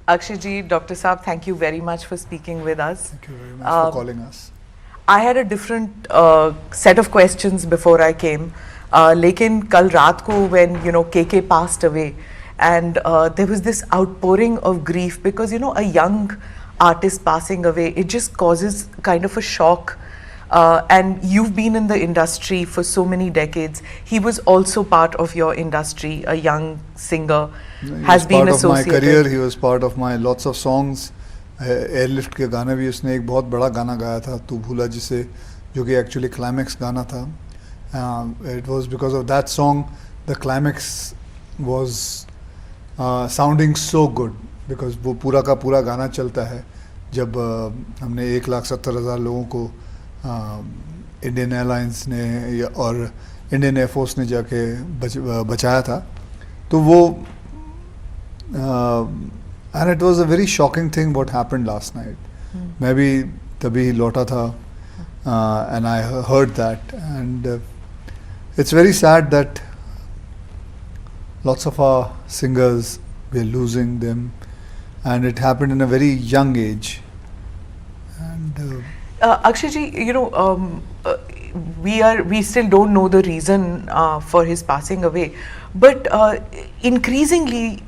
Akshay ji, Dr. Saab, thank you very much for speaking with us. Thank you very much for calling us. I had a different set of questions before I came. लेकिन कल रात को when KK passed away, and there was this outpouring of grief because a young artist passing away, it just causes kind of a shock. And you've been in the industry for so many decades. He was also part of your industry, a young singer, has been associated. He was part of my career. He was part of my lots of songs. Airlift के गाने भी उसने एक बहुत बड़ा गाना गाया था तू भूला जिसे, जो कि एक्चुअली क्लाइमैक्स गाना था. It was because of that song the climax was sounding so good, because वो पूरा का पूरा गाना चलता है जब हमने 1,70,000 लोगों को इंडियन एयरलाइंस ने और इंडियन एयरफोर्स ने जाके बचाया था. तो वो and it was a very shocking thing what happened last night. Maybe तभी लौटा था and I heard that, and it's very sad that lots of our singers, we are losing them, and it happened in a very young age. And Akshay ji, we still don't know the reason for his passing away, but increasingly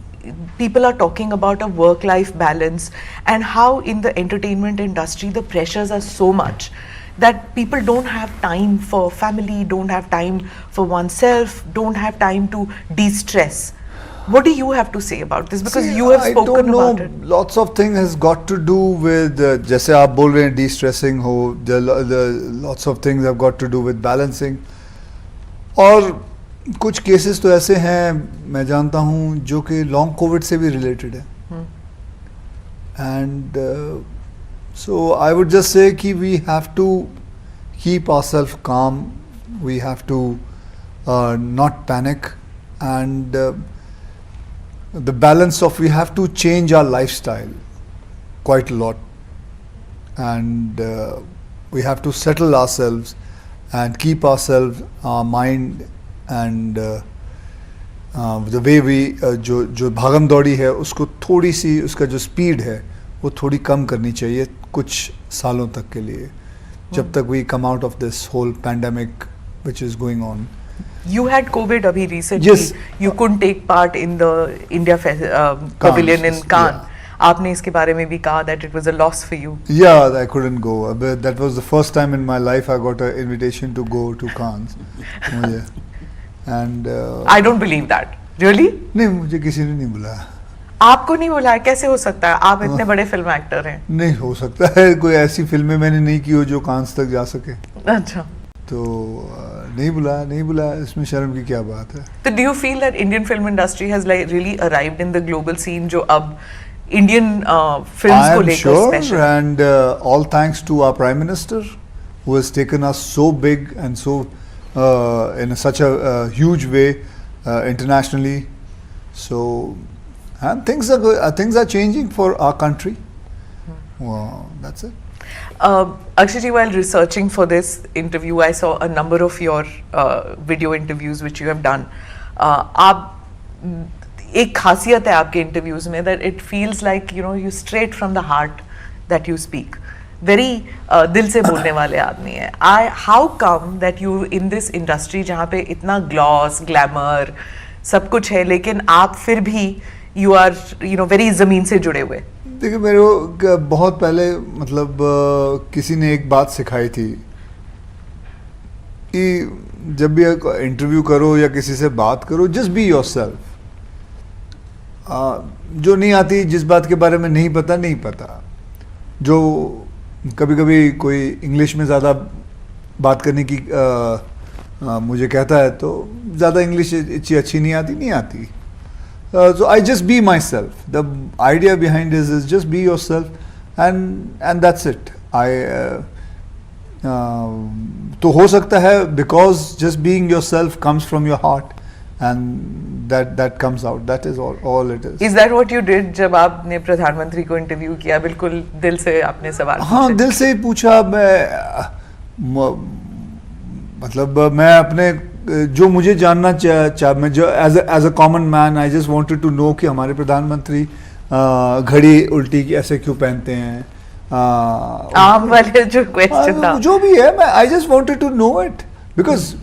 people are talking about a work-life balance and how in the entertainment industry the pressures are so much that people don't have time for family, don't have time for oneself, don't have time to de-stress. What do you have to say about this? Because you have spoken about it. Lots of things has got to do with जैसे आप बोल रहे हैं de-stressing हो, lots of things have got to do with balancing. और कुछ cases तो ऐसे हैं मैं जानता हूँ जो कि लॉन्ग कोविड से भी रिलेटेड है. And so I would just say कि we have to keep ourselves calm, we have to not panic, and the balance of we have to change our lifestyle quite a lot, and we have to settle ourselves and keep ourselves, our mind, and the way we जो भागम दौड़ी है उसको थोड़ी सी, उसका जो speed है वो थोड़ी कम करनी चाहिए कुछ सालों तक के लिए, जब तक we come out of this whole pandemic which is going on. You had COVID abhi recently. Yes. You couldn't take part in the India Pavilion in Cannes. Yeah. आपने इसके बारे में भी कहा that it was a loss for you. Yeah, I couldn't go. But that was the first time in my life I got an invitation to go to Cannes. मुझे. And I don't believe that. Really? नहीं, मुझे किसी ने नहीं बुलाया. आपको नहीं बुलाया? कैसे हो सकता है? आप इतने बड़े फिल्म एक्टर हैं. नहीं हो सकता है, कोई ऐसी फिल्में मैंने नहीं की हो जो कांस तक जा सके. अच्छा. तो नहीं बुलाया, इसमें शर्म की क्या बात है. तो do you feel that Indian film industry has like really arrived in the global scene जो अब Indian films को लेकर special? I am sure, and all thanks to our Prime Minister who has taken us so big and so in such a huge way internationally. So and things are good, things are changing for our country. Well, that's it. Akshay ji, while researching for this interview, I saw a number of your video interviews which you have done. आप एक खासियत है आपके interviews में that it feels like you straight from the heart that you speak. Very दिल से बोलने वाले आदमी हैं. How come that you in this industry जहाँ पे इतना gloss, glamour सब कुछ है, लेकिन आप फिर भी you are very ज़मीन से जुड़े हुए? देखिए मेरे को बहुत पहले मतलब किसी ने एक बात सिखाई थी कि जब भी इंटरव्यू करो या किसी से बात करो, just be yourself. जो नहीं आती, जिस बात के बारे में नहीं पता, जो कभी कभी कोई इंग्लिश में ज़्यादा बात करने की मुझे कहता है तो ज़्यादा इंग्लिश अच्छी नहीं आती. So I just be myself. The idea behind this is just be yourself, and that's it. तो हो सकता है because just being yourself comes from your heart, and that comes out. That is all it is. Is that what you did जब आपने प्रधानमंत्री को interview किया? बिल्कुल दिल से आपने सवाल पूछे? हाँ, दिल से ही पूछा. मतलब मैं अपने जो मुझे जानना मैं जो as a common man I just wanted to know कि हमारे प्रधानमंत्री घड़ी उल्टी ऐसे क्यों पहनते हैं, आम वाले जो क्वेश्चन था, जो भी है, मैं I just wanted to know it, because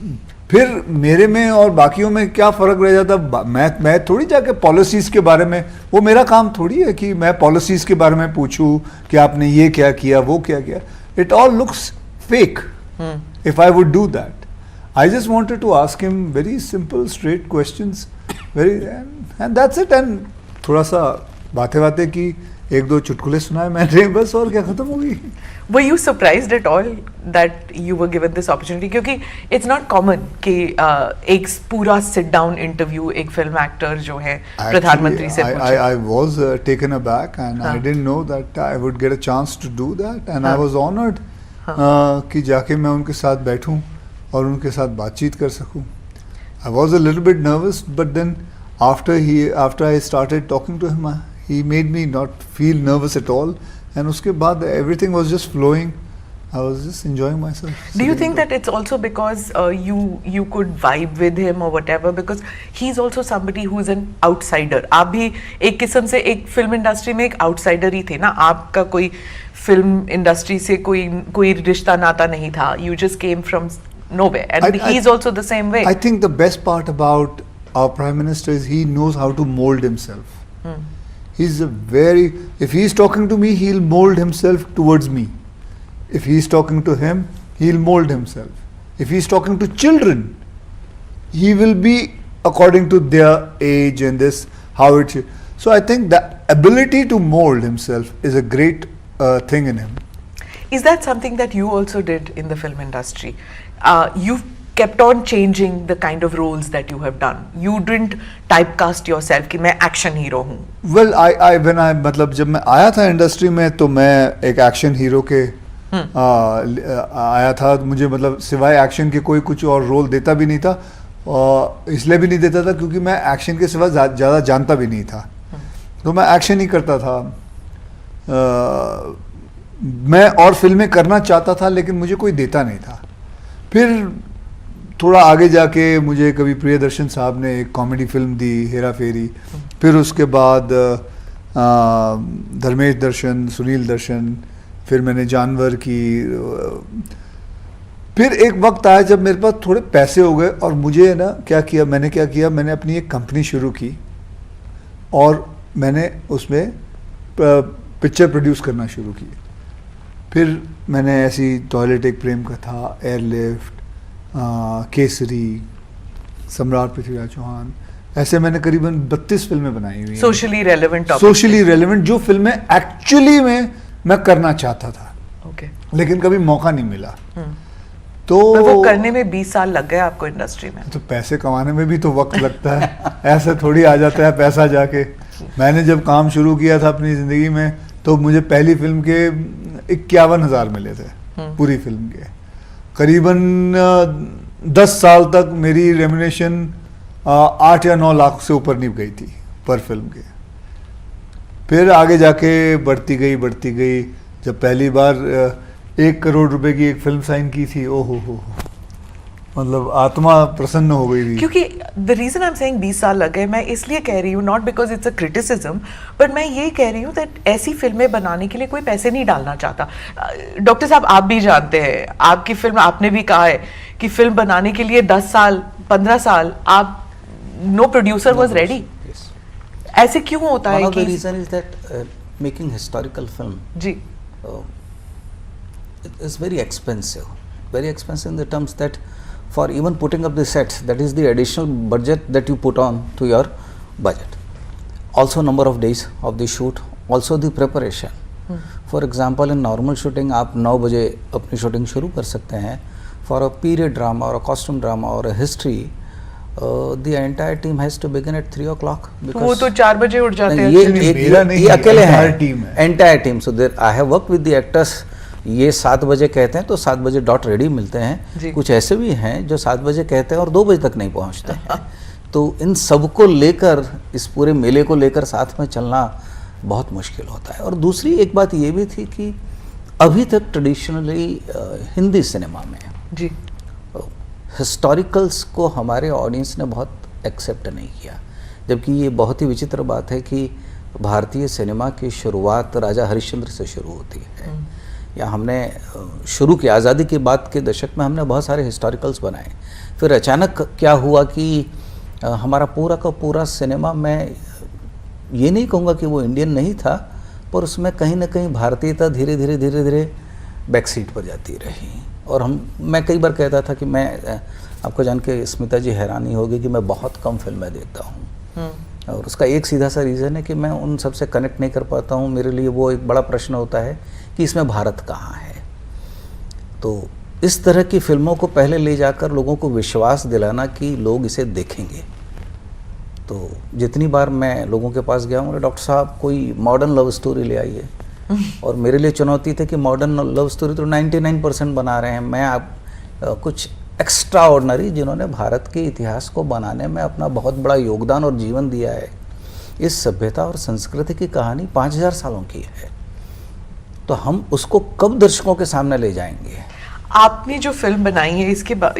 फिर मेरे में और बाकियों में क्या फ़र्क रह जाता। मैं थोड़ी जाके पॉलिसीज़ के बारे में, वो मेरा काम थोड़ी है कि मैं पॉलिसीज़ के बारे में पूछूं कि आपने ये क्या किया, वो क्या किया। It all looks fake if I would do that. I just wanted to ask him very simple straight questions, very, and that's it. And थोड़ा सा बातें की, एक दो चुटकुले सुनाए मैंने, बस, और क्या, खत्म हो गई। Were you surprised at all that you were given this opportunity? क्योंकि it's not common कि एक पूरा sit down interview एक film actor जो है प्रधानमंत्री से पूछे। I was taken aback and I didn't know that I would get a chance to do that, and I was honored कि जाके मैं उनके साथ बैठूं और उनके साथ बातचीत कर सकूं। I was a little bit nervous, but then after I started talking to him, he made me not feel nervous at all, and उसके बाद everything was just flowing. I was just enjoying myself. Do you think that it's also because you could vibe with him or whatever, because he's also somebody who's an outsider? आप भी एक किस्म से एक film industry में एक outsider ही थे ना, आपका कोई फिल्म इंडस्ट्री से कोई रिश्ता नाता नहीं था, you just came from nowhere, and he's also the same way. I think the best part about our Prime Minister is he knows how to mold himself. He's if he's talking to me, he'll mold himself towards me. If he's talking to him, he'll mold himself. If he's talking to children, he will be according to their age and this, how it should. So I think the ability to mold himself is a great thing in him. Is that something that you also did in the film industry? You've kept on changing the kind of roles that you have done. You didn't typecast yourself कि मैं action hero हूँ. Well, मतलब जब मैं आया था industry में तो मैं एक एक्शन हीरो के आया था। मुझे मतलब सिवाय एक्शन के कोई कुछ और रोल देता भी नहीं था, और इसलिए भी नहीं देता था क्योंकि मैं एक्शन के सिवा ज़्यादा जानता भी नहीं था, तो मैं एक्शन ही करता था। मैं और फिल्में करना चाहता था लेकिन मुझे कोई देता नहीं था। फिर थोड़ा आगे जाके मुझे कभी प्रियदर्शन साहब ने एक कॉमेडी फिल्म दी, हेरा फेरी, फिर उसके बाद धर्मेश दर्शन, सुनील दर्शन, फिर मैंने जानवर की। फिर एक वक्त आया जब मेरे पास थोड़े पैसे हो गए और मुझे ना मैंने अपनी एक कंपनी शुरू की और मैंने उसमें पिक्चर प्रोड्यूस करना शुरू की। फिर मैंने ऐसी टॉयलेट एक प्रेम कथा, एयरलिफ्ट, केसरी, सम्राट पृथ्वीराज चौहान, ऐसे मैंने करीबन 32 फिल्में बनाई हुई हैं। सोशली रेलेवेंट जो फिल्में एक्चुअली में मैं करना चाहता था, okay. लेकिन कभी मौका नहीं मिला। तो वो करने में 20 साल लग गए आपको इंडस्ट्री में। तो पैसे कमाने में भी तो वक्त लगता है, ऐसे थोड़ी आ जाता है पैसा जाके। मैंने जब काम शुरू किया था अपनी ज़िंदगी में तो मुझे पहली फिल्म के 51,000 मिले थे, पूरी फिल्म के। करीबन 10 साल तक मेरी रेम्यूनरेशन 8 या 9 लाख से ऊपर नहीं गई थी पर फिल्म के। फिर आगे जाके बढ़ती गई। जब पहली बार 1 करोड़ रुपए की एक फिल्म साइन की थी, ओहो हो, मतलब आत्मा प्रसन्न हो गई थी। क्योंकि the reason I am saying 20 साल लग गए, मैं इसलिए कह रही हूँ, not because it's a criticism, but मैं ये कह रही हूँ दैट ऐसी फिल्में बनाने के लिए कोई पैसे नहीं डालना चाहता। डॉक्टर साहब, आप भी जानते हैं, आपकी फिल्म, आपने भी कहा है कि फिल्म बनाने के लिए 10 साल 15 साल आप नो प्रोड्यूसर वाज रेडी। ऐसे क्यों होता है? One of the reason is that making historical film ji it is very expensive in the terms that for even putting up the sets, that is the additional budget that you put on to your budget. Also number of days of the shoot, also the preparation. For example, in normal shooting आप 9 बजे अपनी shooting शुरू कर सकते हैं. For a period drama or a costume drama or a history, the entire team has to begin at 3 o'clock. वो तो 4 बजे उठ जाते हैं। ये अकेले हैं, entire team. So there I have worked with the actors. ये 7 बजे कहते हैं तो 7 बजे डॉट रेडी मिलते हैं। कुछ ऐसे भी हैं जो 7 बजे कहते हैं और 2 बजे तक नहीं पहुंचते हैं। तो इन सबको लेकर, इस पूरे मेले को लेकर साथ में चलना बहुत मुश्किल होता है। और दूसरी एक बात ये भी थी कि अभी तक ट्रेडिशनली हिंदी सिनेमा में जी हिस्टोरिकल्स को हमारे ऑडियंस ने बहुत एक्सेप्ट नहीं किया, जबकि ये बहुत ही विचित्र बात है कि भारतीय सिनेमा की शुरुआत राजा हरिश्चंद्र से शुरू होती है। या हमने शुरू किया आज़ादी के बाद के दशक में, हमने बहुत सारे हिस्टोरिकल्स बनाए। फिर अचानक क्या हुआ कि हमारा पूरा का पूरा सिनेमा, मैं ये नहीं कहूँगा कि वो इंडियन नहीं था, पर उसमें कहीं ना कहीं भारतीयता धीरे धीरे बैक सीट पर जाती रही। और मैं कई बार कहता था कि मैं, आपको जान के स्मिता जी हैरानी होगी कि मैं बहुत कम फिल्में देखता हूँ। और उसका एक सीधा सा रीज़न है कि मैं उन सबसे कनेक्ट नहीं कर पाता हूँ। मेरे लिए वो एक बड़ा प्रश्न होता है कि इसमें भारत कहाँ है। तो इस तरह की फिल्मों को पहले ले जाकर लोगों को विश्वास दिलाना कि लोग इसे देखेंगे। तो जितनी बार मैं लोगों के पास गया हूँ, डॉक्टर साहब कोई मॉडर्न लव स्टोरी ले आइए, और मेरे लिए चुनौती थी कि मॉडर्न लव स्टोरी तो 99% बना रहे हैं, मैं आप कुछ एक्स्ट्रा ऑर्डिनरी जिन्होंने भारत के इतिहास को बनाने में अपना बहुत बड़ा योगदान और जीवन दिया है। इस सभ्यता और संस्कृति की कहानी 5000 सालों की है, तो हम उसको कब दर्शकों के सामने ले जाएंगे। आपने जो फिल्म बनाई है इसके बाद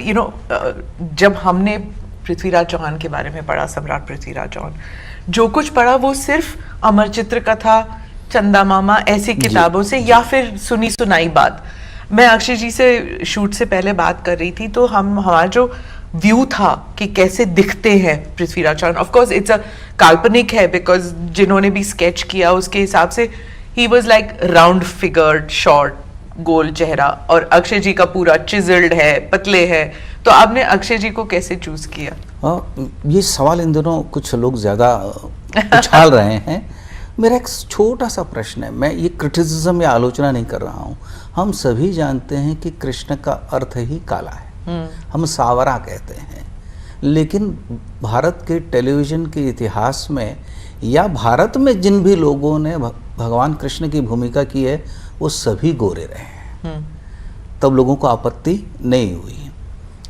जब हमने पृथ्वीराज चौहान के बारे में पढ़ा, सम्राट पृथ्वीराज चौहान, जो कुछ पढ़ा वो सिर्फ अमर चित्र कथा, चंदा मामा ऐसी किताबों से या फिर सुनी सुनाई बात। मैं अक्षय जी से शूट से पहले बात कर रही थी, तो हमारा जो व्यू था कि कैसे दिखते हैं Prithviraj Chauhan, of course it's a काल्पनिक है, बिकॉज जिन्होंने भी स्केच किया उसके हिसाब से ही was like round figured, short, गोल चेहरा, और अक्षय जी का पूरा चिजल्ड है, पतले है। तो आपने अक्षय जी को कैसे चूज किया? ये सवाल इन दिनों कुछ लोग ज़्यादा उछाल रहे हैं। मेरा एक छोटा सा प्रश्न है, मैं ये क्रिटिसिज्म या आलोचना नहीं कर रहा हूँ। हम सभी जानते हैं कि कृष्ण का अर्थ ही काला है, हम सावरा कहते हैं, लेकिन भारत के टेलीविज़न के इतिहास में या भारत में जिन भी लोगों ने भगवान कृष्ण की भूमिका की है वो सभी गोरे रहे हैं, तब लोगों को आपत्ति नहीं हुई।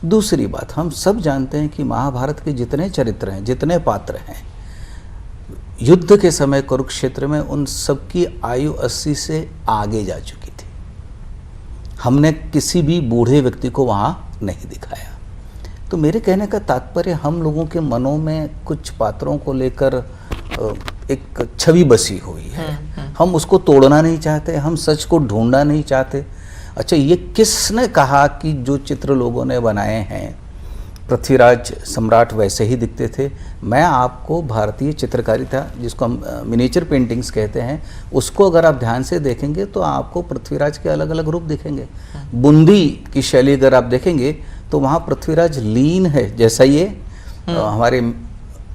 दूसरी बात, हम सब जानते हैं कि महाभारत के जितने चरित्र हैं, जितने पात्र हैं, युद्ध के समय कुरुक्षेत्र में उन सबकी आयु 80 से आगे जा चुकी थी। हमने किसी भी बूढ़े व्यक्ति को वहाँ नहीं दिखाया। तो मेरे कहने का तात्पर्य, हम लोगों के मनों में कुछ पात्रों को लेकर एक छवि बसी हुई है, हम उसको तोड़ना नहीं चाहते, हम सच को ढूंढना नहीं चाहते। अच्छा, ये किसने कहा कि जो चित्र लोगों ने बनाए हैं पृथ्वीराज सम्राट वैसे ही दिखते थे? मैं आपको भारतीय चित्रकारिता, जिसको हम मिनिएचर पेंटिंग्स कहते हैं, उसको अगर आप ध्यान से देखेंगे तो आपको पृथ्वीराज के अलग अलग रूप दिखेंगे। बूंदी की शैली अगर आप देखेंगे तो वहाँ पृथ्वीराज लीन है, जैसा ये हमारे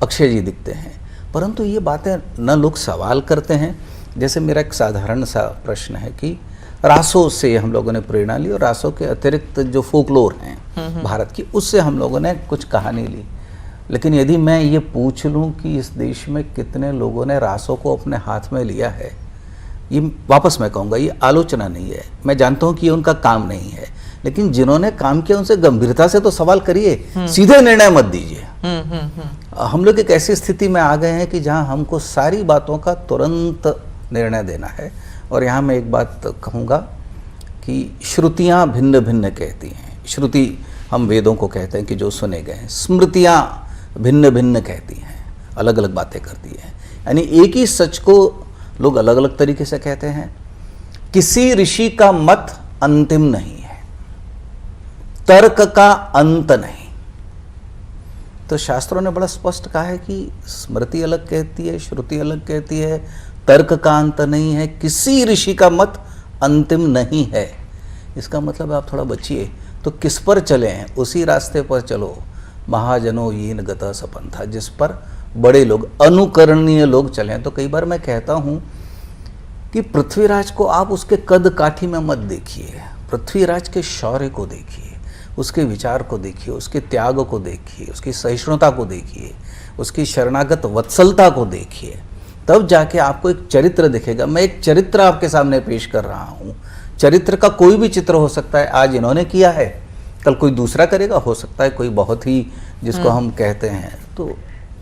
अक्षय जी दिखते हैं। परंतु ये बातें न लोग सवाल करते हैं। जैसे मेरा एक साधारण सा प्रश्न है कि रासों से हम लोगों ने प्रेरणा ली, और रासों के अतिरिक्त जो फोकलोर हैं भारत की, उससे हम लोगों ने कुछ कहानी ली। लेकिन यदि मैं ये पूछ लूँ कि इस देश में कितने लोगों ने रासों को अपने हाथ में लिया है, ये वापस मैं कहूँगा ये आलोचना नहीं है। मैं जानता हूँ कि ये उनका काम नहीं है, लेकिन जिन्होंने काम किया उनसे गंभीरता से तो सवाल करिए, सीधे निर्णय मत दीजिए। हम लोग एक ऐसी स्थिति में आ गए हैं कि जहाँ हमको सारी बातों का तुरंत निर्णय देना है। और यहाँ मैं एक बात कहूँगा कि श्रुतियाँ भिन्न भिन्न कहती हैं। श्रुति हम वेदों को कहते हैं कि जो सुने गए हैं, स्मृतियाँ भिन्न भिन्न कहती हैं, अलग अलग बातें करती हैं। यानी एक ही सच को लोग अलग अलग तरीके से कहते हैं। किसी ऋषि का मत अंतिम नहीं है, तर्क का अंत नहीं। तो शास्त्रों ने बड़ा स्पष्ट कहा है कि स्मृति अलग कहती है, श्रुति अलग कहती है, तर्क का अंत नहीं है, किसी ऋषि का मत अंतिम नहीं है। इसका मतलब आप थोड़ा बचिए, तो किस पर चले हैं? उसी रास्ते पर चलो, महाजनो येन गतः सपंथा, जिस पर बड़े लोग, अनुकरणीय लोग चले हैं। तो कई बार मैं कहता हूँ कि पृथ्वीराज को आप उसके कद काठी में मत देखिए, पृथ्वीराज के शौर्य को देखिए, उसके विचार को देखिए, उसके त्याग को देखिए, उसकी सहिष्णुता को देखिए, उसकी शरणागत वत्सलता को देखिए, तब जाके आपको एक चरित्र दिखेगा। मैं एक चरित्र आपके सामने पेश कर रहा हूँ। चरित्र का कोई भी चित्र हो सकता है, आज इन्होंने किया है, कल कोई दूसरा करेगा, हो सकता है कोई बहुत ही जिसको हम कहते हैं। तो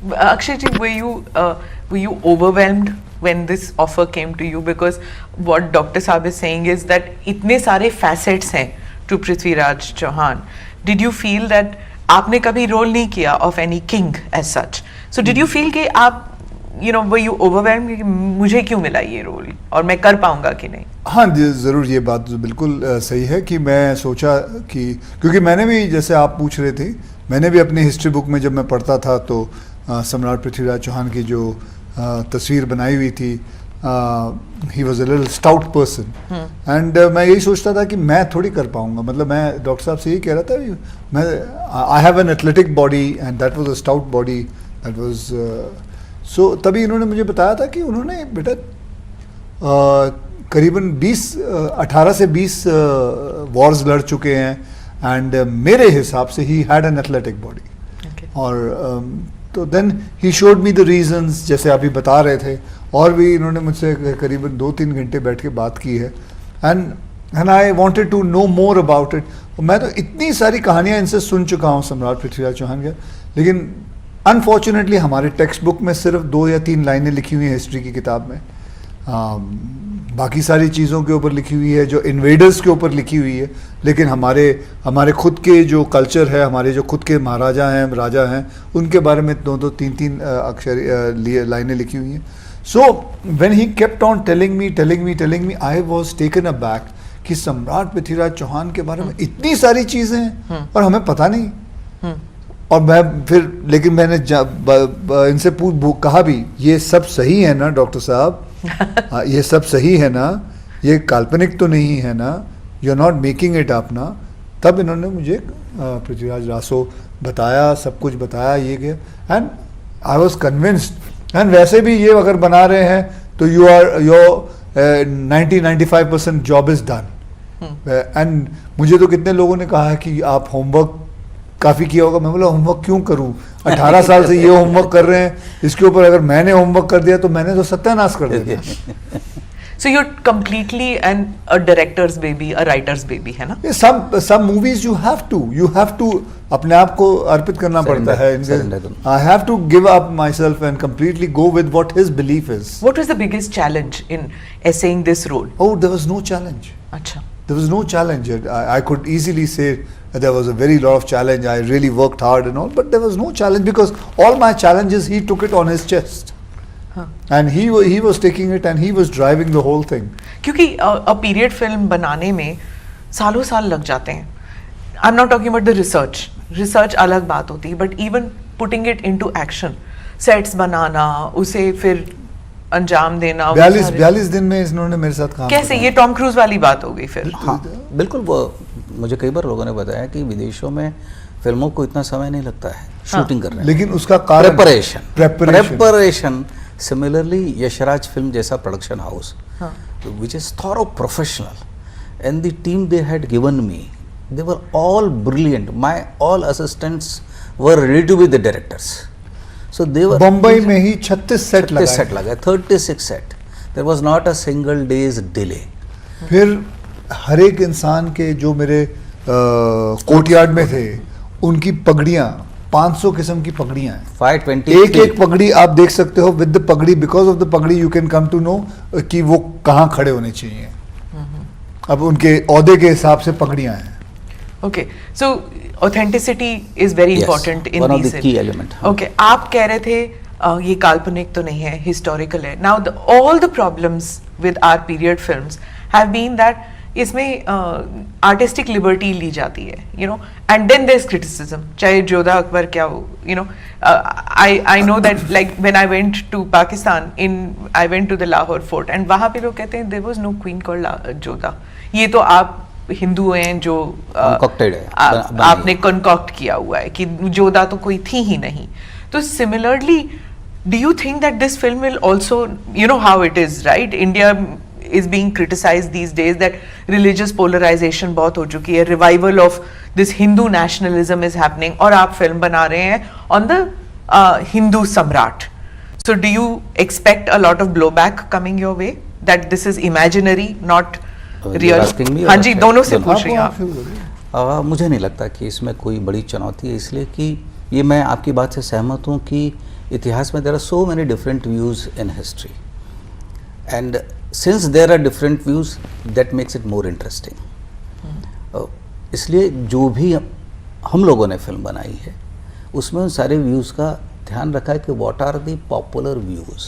Akshay ji, were you overwhelmed when this offer came to you? Because what Dr. Saab is saying is that इतने सारे facets हैं to Prithviraj Chauhan. Did you feel that आपने कभी रोल नहीं किया of any king as such? So did you feel कि आप you know, were you overwhelmed कि मुझे क्यों मिला ये रोल और मैं कर पाऊंगा कि नहीं? हाँ जी, ज़रूर, ये बात तो बिल्कुल सही है कि मैं सोचा कि, क्योंकि मैंने भी, जैसे आप पूछ रहे थे, मैंने भी अपनी हिस्ट्री बुक में जब मैं पढ़ता था तो सम्राट पृथ्वीराज चौहान की जो तस्वीर बनाई हुई थी, he was a little stout person, and मैं यही सोचता था कि मैं थोड़ी कर पाऊंगा, मतलब मैं डॉक्टर साहब से यही कह रहा था कि मैं, I have an athletic body and that was a stout body, that was so. तभी इन्होंने मुझे बताया था कि उन्होंने बेटा करीबन 18 से 20 वॉर्स लड़ चुके हैं, एंड मेरे हिसाब से he had an athletic body. और तो then he showed me the reasons, जैसे अभी बता रहे थे, और भी इन्होंने मुझसे करीबन 2-3 घंटे बैठ के बात की है, and I wanted to know more about it. मैं तो इतनी सारी कहानियाँ इनसे सुन चुका हूँ सम्राट पृथ्वीराज चौहान के, लेकिन अनफॉर्चुनेटली हमारे टेक्स्ट बुक में सिर्फ 2 या 3 लाइनें लिखी हुई हैं हिस्ट्री की किताब में। बाकी सारी चीज़ों के ऊपर लिखी हुई है, जो इन्वेडर्स के ऊपर लिखी हुई है, लेकिन हमारे खुद के जो कल्चर है, हमारे जो खुद के महाराजा हैं, राजा हैं, उनके बारे में 2-2, 3-3 लाइनें लिखी हुई हैं। So when he kept on telling me, I was taken aback कि सम्राट पृथ्वीराज चौहान के बारे में इतनी सारी चीज़ें हैं और हमें पता नहीं। और मैं फिर, लेकिन मैंने इनसे कहा भी, ये सब सही है ना डॉक्टर साहब, ये सब सही है ना, ये काल्पनिक तो नहीं है ना, you are not making it up ना। तब इन्होंने मुझे पृथ्वीराज रासो बताया, सब कुछ बताया, ये क्या, and I was convinced. And वैसे भी ये अगर बना रहे हैं तो your 90-95% job is done. And मुझे तो कितने लोगों ने कहा है कि आप होमवर्क काफ़ी किया होगा। मैं बोला होमवर्क क्यों करूं, 18 साल से ये होमवर्क कर रहे हैं, इसके ऊपर अगर मैंने होमवर्क कर दिया तो मैंने तो सत्यानाश कर दिया। So you're completely a director's baby, a writer's baby, है ना? Some movies you have to अपने आप को अर्पित करना पड़ता है। I have to give up myself and completely go with what his belief is. What was the biggest challenge in essaying this role? Oh, there was no challenge. अच्छा. There was no challenge. I could easily say there was a very lot of challenge. I really worked hard and all, but there was no challenge because all my challenges he took it on his chest. And he was taking it and he was driving the whole thing. क्योंकि a period film बनाने में सालों साल लग जाते हैं. I'm not talking about the research. Research अलग बात होती है, but even putting it into action, sets बनाना, उसे फिर अंजाम देना, 42 दिन में इन्होंने मेरे साथ काम कैसे, ये टॉम क्रूज वाली बात हो गई फिर? हाँ बिल्कुल। वो मुझे कई बार लोगों ने बताया कि विदेशों में फिल्मों को इतना समय नहीं लगता है शूटिंग करने में, लेकिन उसका कारण प्रेपरेशन। सिमिलरली यशराज फिल्म जैसा production house which is thorough professional, and the team they had given me, they were all brilliant, my all assistants were ready to be the directors. So they were Bombay में ही 36 set लगाए, 36 set, there was not a single day's delay। फिर हर एक इंसान के जो मेरे courtyard में थे, उनकी पगड़ियाँ 500 किस्म की पगड़ियाँ हैं, 523 एक पगड़ी आप देख सकते हो। With the pagdi, because of the pagdi you can come to know कि वो कहाँ खड़े होने चाहिए। अब उनके औहदे के हिसाब से पगड़ियाँ हैं। Okay, so authenticity is very important in one these of the key element। Okay, आप कह रहे थे ये काल्पनिक तो नहीं है, historical है। Now all the problems with our period films have been that इसमें artistic liberty ली जाती है, you know, and then there's criticism, चाहे जोधा अकबर क्या हो, you know, I know that like when I went to Pakistan, I went to the Lahore fort and वहाँ पे लोग कहते हैं there was no queen called Jodha, ये तो आप हिंदू हैं जो आपने कंकॉक्ट किया हुआ है कि जोधा तो कोई थी ही नहीं। तो similarly do you think that this film will also, you know how it is, right, India is being criticised these days that religious polarisation बहुत हो चुकी है, revival of this Hindu nationalism is happening, और आप फिल्म बना रहे हैं on the Hindu Samrat. So do you expect a lot of blowback coming your way that this is imaginary not real? हाँ जी, दोनों से पूछ रही हैं आप। मुझे नहीं लगता कि इसमें कोई बड़ी चुनौती है, इसलिए कि ये मैं आपकी बात से सहमत हूँ कि इतिहास में there are so many different views in history, and since there are different views that makes it more interesting. इसलिए जो भी हम लोगों ने फिल्म बनाई है उसमें उन सारे व्यूज़ का ध्यान रखा है कि what are the popular views,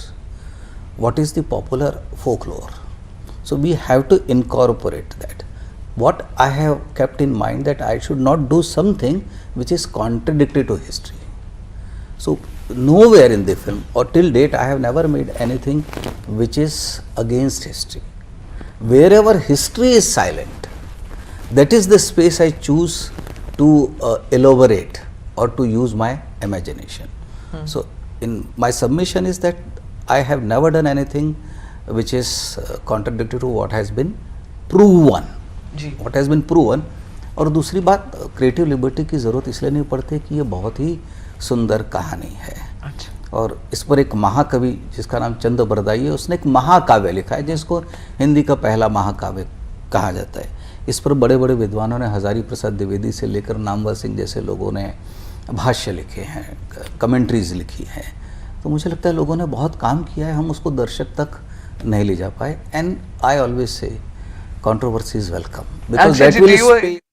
what is the popular folklore. So we have to incorporate that. What I have kept in mind that I should not do something which is contradictory to history. So nowhere in the film or till date I have never made anything which is against history. Wherever history is silent, that is the space I choose to elaborate or to use my imagination. So in my submission is that I have never done anything which is contradictory to what has been proven. जी What has been proven. और दूसरी बात, creative liberty की ज़रूरत इसलिए नहीं पड़ती कि ये बहुत ही सुंदर कहानी है, अच्छा और इस पर एक महाकवि जिसका नाम चंद बरदाई है, उसने एक महाकाव्य लिखा है जिसको हिंदी का पहला महाकाव्य कहा जाता है। इस पर बड़े बड़े विद्वानों ने, हजारी प्रसाद द्विवेदी से लेकर नामवर सिंह जैसे लोगों ने भाष्य लिखे हैं, कमेंट्रीज लिखी हैं। तो मुझे लगता है लोगों ने बहुत काम किया है, हम उसको दर्शक तक नहीं ले जा पाए। And I always say controversy is welcome, because Actually, that will do you- speak